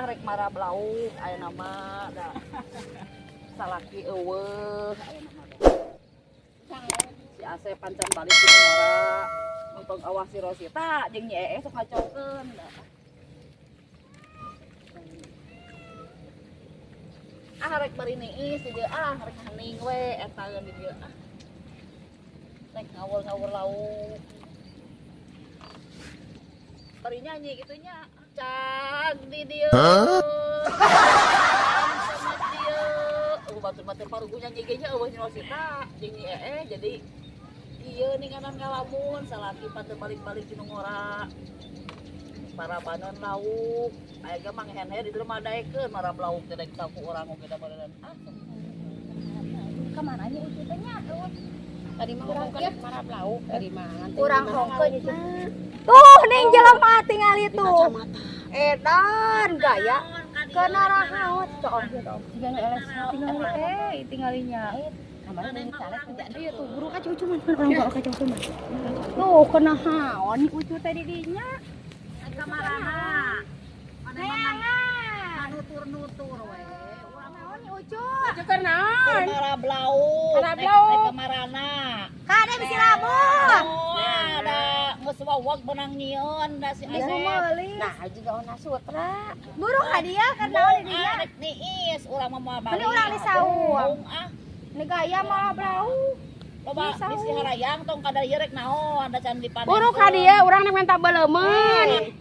Rek marah blau aya nama da salaki eueuh aya nama si Asep pancan balik di Ngora untuk awas si Rosita jeung Nyi Ee sok ngacokeun rek bari niis di dieu rek hening we eta di dieu rek ngawur-ngawur lauk bari nyanyi gitunya cag di dieu sama dieu batur-batur parugunya nyanyi ge nya eueuh Nyi Rosita jeung Nyi Ee jadi ieu ninganan ngalamun salaki pateu balik-balik di Ngora para banon lauk aya ge mang henhe di dieu mah daekeun marab lauk teh daek saku urang oge da badan kemana nya itu teh nya tadi mah ngomong kan marab lauk tadi mah kurang hongkeun itu tuh ning jelema tingali tuh edan gaya kena rahaut coong gitu jangan eles tinggalinya kamar ini caleg tidak dia tuh guru kacau cuman orang gak kacau cuman tuh kena haon ucu tadi dinya kamarana neangan nutur-nutur we urang naon ucu ucu kenaon marab lauk kamarana kade bisi lamun ada geus wawag benang nyieun da si Asep nah juga ona sutra buru ka dia karena naon di dinya rek niis urang mah balik ini urang di saung ini gaya malah blau loba di si harayang tong kada ieu rek naon da can dipanen buru ka dia urang nek minta beleumeun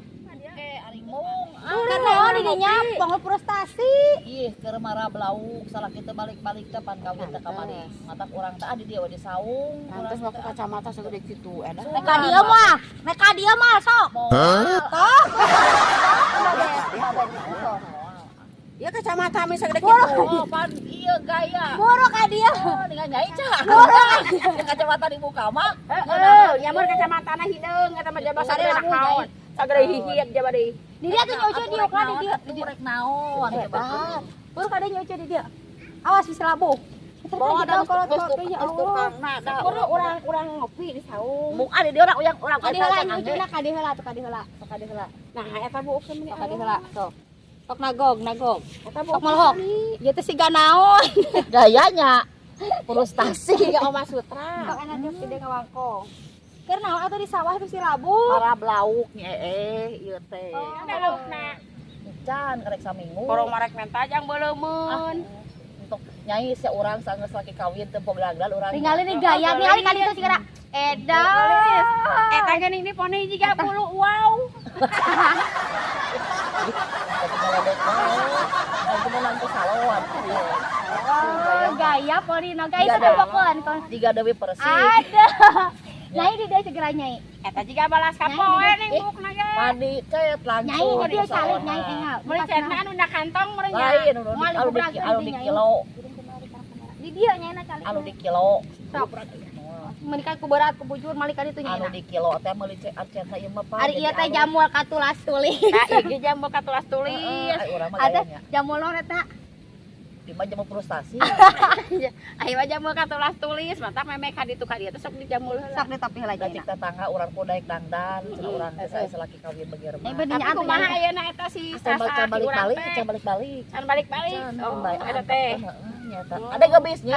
ari mung kan naon di dinya bangun frustasi ih keur marab lauk salaki teh balik-balik teh pan kawin teh kamari matak urang teh di dieu di saung lantas waktu kacamata segede kitu edan nek ka dia mah sok toh ya kacamata mi segede Boro. kitu oh pan ieu gaya buru ka dia dengan nyai cah buru kacamata di muka mah nyamun kacamatana hideung eta mah jaba sare anak naon sagede hihit jaba deui di dia tuh nyucu di ukra di dia rek naon hebat buru ka dia nyucu di dia awas bisa labuh bawa dan kalau tukang tukang da urang ngopi di saung mung ada dia urang ka dia heula nyucuna ka dia heula tuh ka dia heula nah eta bu ukeun ka dia heula tuh sok nagog eta bu sok malhok ieu teh siga naon gayanya frustasi ya Oma Sutra sok enak dia gede ngawangkong keur naon atuh di sawah tuh si labuh marab lauk ieu teh ada laukna can karek saminggu korong marek menta jang beleumeun untuk nyanyi si urang saenggeus laki kawin teu poglagal urang tinggali nih gaya ningali ka ditu sigara edan eta geuning di poni jiga bulu wow aku mau nanti salon gaya polino gaya itu pokoknya kon tiga dewi persik ada nyai di dia segera nyai eta jiga balas ka poe ning bukna ge padi cet langsung nyai dia calik nyai enggak meuli cenah anu da kantong meureun nya lain anu di kilo di dia nyai na calik anu di kilo menikah ku berat ku bujur malika ditu nyai anu di kilo teh meuli cenah ieu mah ari ieu teh jamul katulas tulis nah ieu jambu katulas tulis urang mah ada gayanya jamul naon eta di mah jamu frustasi aya mah jambu katulas tulis mantap memek ka ditu ka dieu teh sok dijamul heula sok ditopih heula da nyai cik tetangga urang ku daek dangdan cenah urang teh sae salaki kawin beger mah tapi kumaha ayeuna eta si can sasa balik-balik urang teh can balik-balik can balik-balik oh eta teh nyata ada gebisnya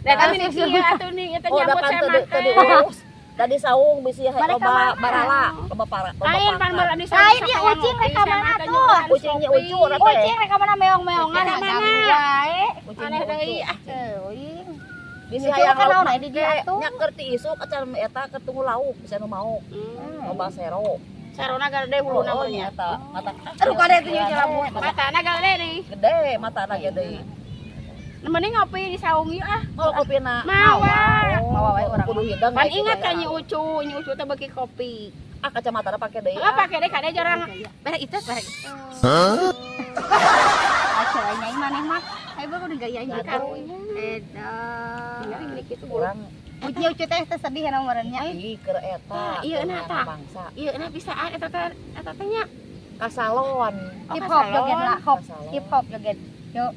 da kami di sieu atuh ning eta oh da nyambut pan saya tadi urus tadi saung bisi loba barala loba para lain pan bola di lain dia ucing rek ka mana tuh ucingnya ucu urang teh ucing rek ka mana meong-meongan Ka mana? wae aneh deui ah teuing bisi Itu hayang kan lauk naon di dia atuh. nya keur ti isuk acan eta keur tunggu lauk bisa nu mau loba sero sarona gede huluna oh meureun nya nyata mata aduh kade tuh nyuci labu matana gede deui gede matana gede mending ngopi di saung ieu ah kalau kopina mawa wae urang kudu hidang pan ingat kan nyi ucu teh beuki kopi ah kacamatana pake deui apa pake deh kade jarang bare itu aja nyai maneh mah ai baru di gaya nya karunya edan ini kitu urang uci uci teh sedih nomornya ih keur eta ieu na tah bangsa ieu na bisaan eta teh nya kasalon hip hop joget lah hip hop joget yo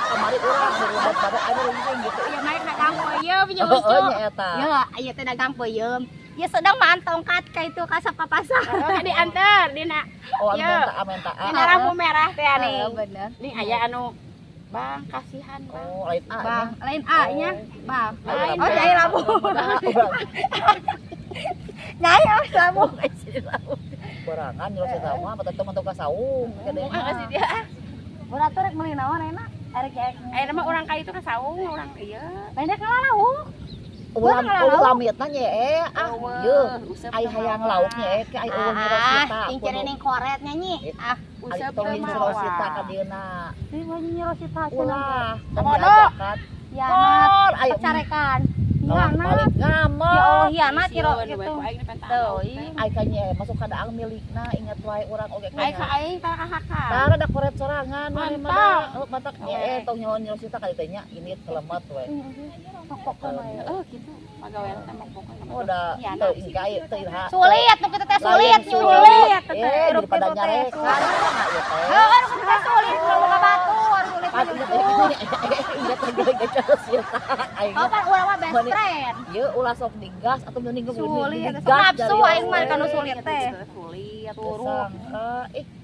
kemarin urang berobat pada anu gitu ya naik na kamu ieu punya oh ucu nya eta ya ieu teh dagang peuyeum Ya sedang maan tongkat ka itu ka sa papasa. Diantar dina. Oh, Yo. minta. Dina lampu merah teh nih. Bener. Nih aya anu Bang, kasihan Bang. Oh, lain A. Bang, lain A-nya. Bang. Lain, Oh, Bang. nyai lampu. Nyai lampu. Berangan nyuruh si sama, patah teman tuh kasaung. Makasih dia. Berat rek meuli naon enak. Arek ek. Aya nama orang kaya itu kasaung, orang ieu. Lain dek ngalalau. Ulam mietna nye yeuh. Ai hayang lauknya ke ai eueuh nyerosita. Cincin ning koret nyanyi. Ah, Ai tong nyerosita ka dieuna. ini mah nyerosita Ulah, Komodo. Ya, Kor, ayo carekan. Kalau balik ngamuk. Ya Allah, hianat kira Gitu. gitu. Tuh, Ai kanye masuk ka daang milikna ingat wae urang oge Ai ka kanya. aing tara kahaka. Tara da koret sorangan mah Mantap. matak nye tong nyawa nyerosita kali teh nya ini telemet we. Pokoknya mah. Oh gitu. Pagawean tembok pokoknya. Udah teu ingka ieu teu iraha. Sulit, nu kita teh sulit, sulit. Daripada nyarekan mah ieu teh. Heeh, nu kita sulit, kalau boga batur, sulit Pasti itu. ingat lagi nyerosita. Aing Oh, kan urang mah best friend. ieu ulah sok digas atau mending Sulit, sok nafsu aing mah kanu sulit teh. Sulit turu. turu.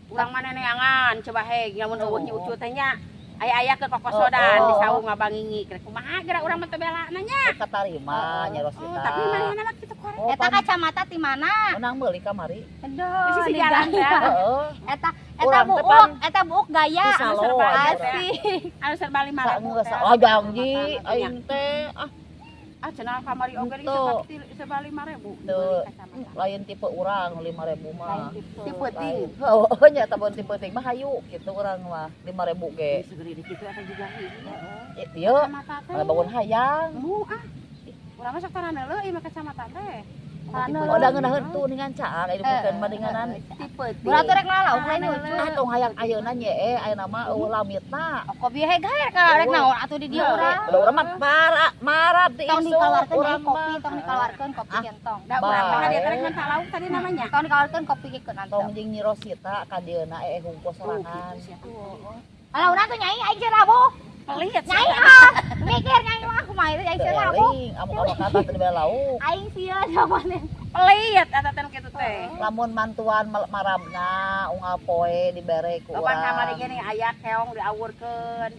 Urang mana neangan coba heg nyamun eueuh nya ucu teh nya. Aya-aya ke kokosodan di saung ngabangingi. Kira kumaha geura urang mah teu belana nya. Katarima nyerosita. Tapi mana mah kitu korek. Eta kacamata ti mana? menang meuli kamari. Aduh, Di sisi di jalan teh. Heeh. Eta Urang eta buuk gaya. Di salo, Asik. Anu serba 5.000. Saenggeus oh janji aing teh Ah cenah kamari oge ge Tuh. serba 5.000. Tuh. lain tipe urang 5.000 mah. Tipe ting. Oh nya eta bon tipe ting mah hayu kitu urang mah 5.000 ge. Segede di kitu eta juga hiji. Ieu Kacamata teh. ada bangun hayang. Urang mah sok tarana leuy mah kacamata teh. Oh da ngeunaheun tuh ningan caang aya dibukeun mah denganan. Tipe ting. Berarti rek ngalauk lain lucu. Ah tong hayang ayeuna nya aya nama eueuh lamitna. Kok bieu hegaer ka rek naon atuh di dieu urang. Udah urang mah marah di Tong isu dikaluarkeun urang kopi, mah. tong dikaluarkeun kopi gentong. Da urang mah Bae. dia teh rek lauk tadi namanya. Tong dikaluarkeun kopi ke Tong antong. jeung Nyi Rosita ka dieuna hungkul sorangan. Alah urang tuh nyai aing jeung rabuh. Pelit Nyai ah, mikir nyai mah kumaha itu aing jeung rabuh. Teuing, amuk-amuk kata teu dibere lauk. Aing sieun zamane. Pelit eta teh kitu teh. Lamun mantuan marabna unggal poe dibere ku Loban kamari urang. ge nih aya keong diawurkeun.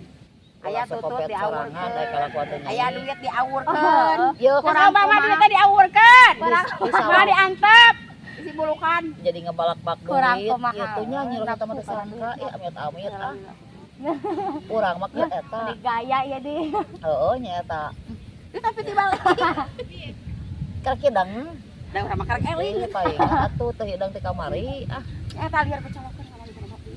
Aya tutut sorangan aya diawurkeun. kalakuan teh Aya nyanyi. duit diawurkeun. Ieu Kurang mah duit teh diawurkeun. Bisa Mah diantep. Isi bulukan. jadi ngebalak-bak Kurang duit. kumaha. Ieu nya Nyi Rosita mah teu sangka, amit-amit ah. Urang mah keur eta. Di gaya ya di. Heeh nya eta. Tapi dibalik. Keur kidang Da urang mah karek eling. paling atuh teu hidang ti kamari ah. Eta liar kecolokeun kamari teh mati.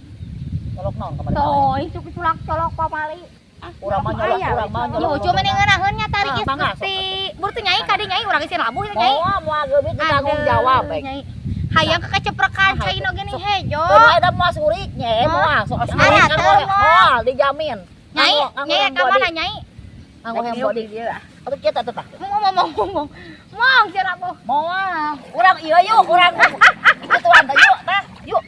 Colok naon kamari. Tuh, itu colok pamali. Urang mah nyolok. Yo cuma ning ngeunaheun nya tarik Ah, mangga, isti. Bur teu nyai kade nyai urang geus labuh teh nyai. Moal geubit tanggung jawab baik. Nyai. Hayang keceprekan cai no gini hejo. Kudu ada moal surik nya moal sok Ada, teu, moal dijamin. Nyai, nyai ka mana nyai? Nganggo handphone di dia. Atuh kieu tah tah. Ngomong. Mong cenah rabuh. Moal. Urang ieu yuk, urang. Kituan tah yuk tah. Yuk.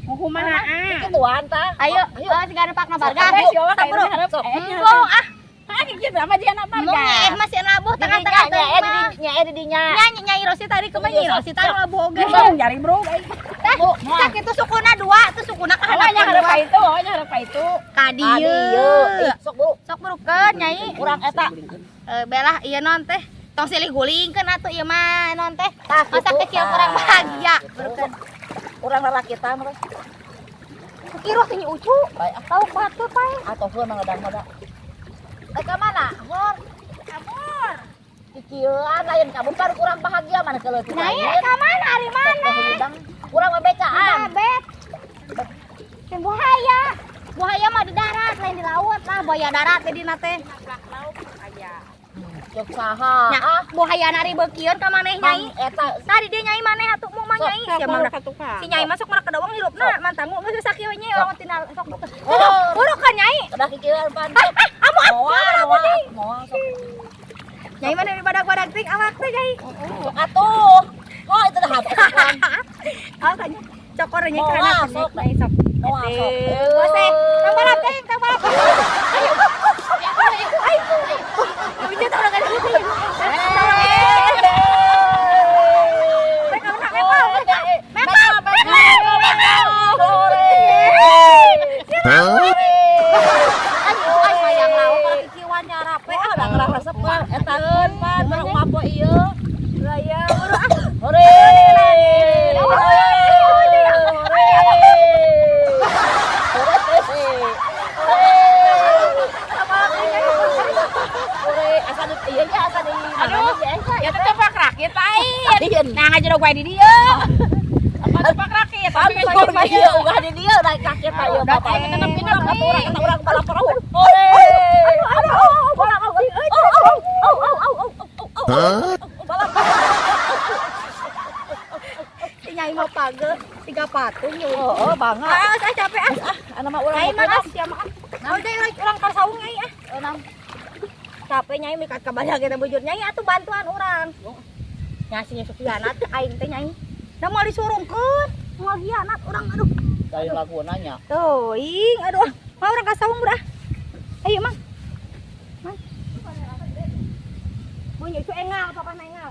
Kumaha? Kituan tah. Ayo, sigana Pak Nabarga. Sok. Mong ah. Ah kieu sama dia apa Mong nyai masih labuh tengah-tengah teh. Nya di dinya. Nyanyi nyai Rosi tadi ke Nyi Rosi tadi labuh oge. Jari bro. Tah kitu sukuna 2, tuh sukuna ka Awalnya handap harap itu, awalnya harap itu. ka dieu. Sok Bu. Sok burukeun nyai. Urang eta. Belah ieu non teh. Tong silih gulingkeun atuh ieu mah non teh. Tah, Masa kitu, kecil tah. kurang bahagia. Burukeun. Urang lalaki tah mah. Kiro teh Nyi Ucu. Baik. Tahu batur pae. Atoh ngadang-ngadang. Ka mana? Mor. Kabur. Kikieuan lain kabur baru kurang bahagia mana kalau kita. Nyai ka mana? Ari mana? Kurang membecaan. Babet. Teh buaya. Buaya mah di darat, lain di laut lah. Buaya darat teh dina teh. Lauk aja. Cok saha? Nya, buaya nari beukieun ka maneh nyai. Eta Tadi dia nyai maneh atuh mau mah nyai. Sia mah si nyai masuk mereka doang hirupna mantangu geus sakieu nyai lawan tina sok buka. Buruk kan nyai. udah kikieuan pan. Moal sok. Nyai mana di badak-badak ting awak teh nyai. Sok atuh. Oh itu dah habis. Oh tanya cokor nyai Moal, kana sok. nyai sok. Moal sok. Bose, tang balap ting, tang balap. Ayo. Ayo. Ayo. Ayo. Ayo. Ayo. aja dong gue di dia. Apa pak rakit? Tapi kan Aduh, dia udah di dia naik kaki pak ya bapak. Kita pindah Orang balap perahu. Oleh. Si Nyai mah page 3 patung yeuh. Oh, bangga. Saya capek Anu mah urang Nyai mah mah. sia mah. Naon deui urang karsaung Nyai Capek Nyai mikat kabayang kita bujur Nyai atuh bantuan urang. Nyasinya sukianat aing teh Nyai. Da mau disurungkeun, mau hianat urang aduh. Dari lagu nanya. Tuh, aduh. Mau urang kasaung udah. Ayo, Mang. Mang. Bunyi cu engal, papa engal.